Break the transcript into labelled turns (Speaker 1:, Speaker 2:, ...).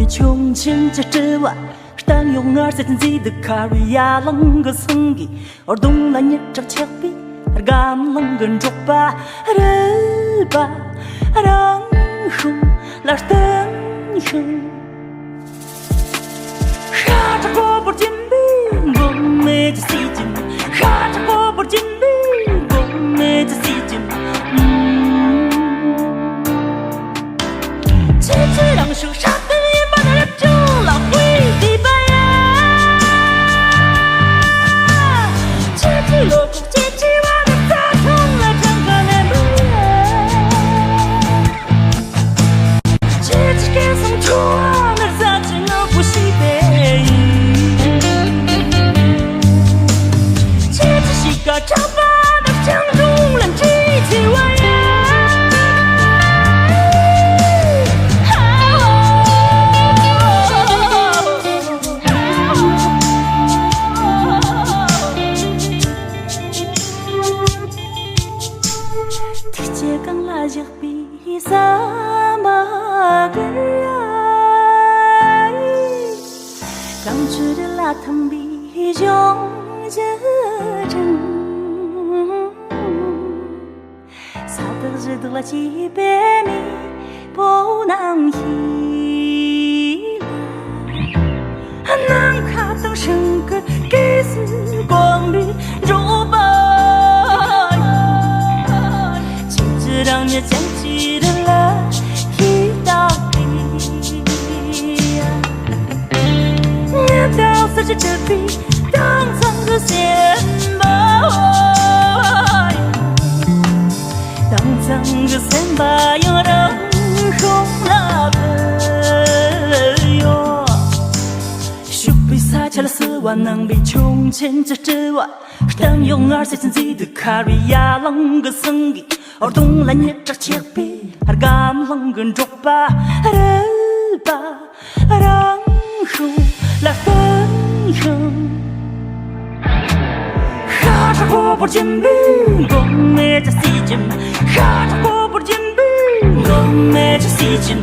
Speaker 1: 穷尽这之外，但用儿在自己的卡瑞亚啷个生意，而东来你这墙壁，而干啷个捉吧，人吧，让后来等候，哈着过不进兵，我没这细劲，哈着过不进兵，我没这细劲。其实让手杀的也把那人就老会地白呀，其实落空其实我的他从来整个年不其实给送出啊那咋只能不西北其实是个长发的江中人记起我sama gerai Càng chưa được là thầm bị trong giấc trăng Sao được rồi được là chỉ bé mi bố nàng hi nàng khá tăng sừng cơ kỹ sư quang bi rũ bơi chỉ知道你讲起的了一道题你到三十这笔当场的显摆当场的显摆有人红了朋友手比赛起了4万能比穷钱这之外但用儿在自己的卡瑞亚啷个生意而东来你这墙壁而干啷个捉吧人吧然后来分手哈着过不进兵我没这细劲哈着过不进兵我没这细劲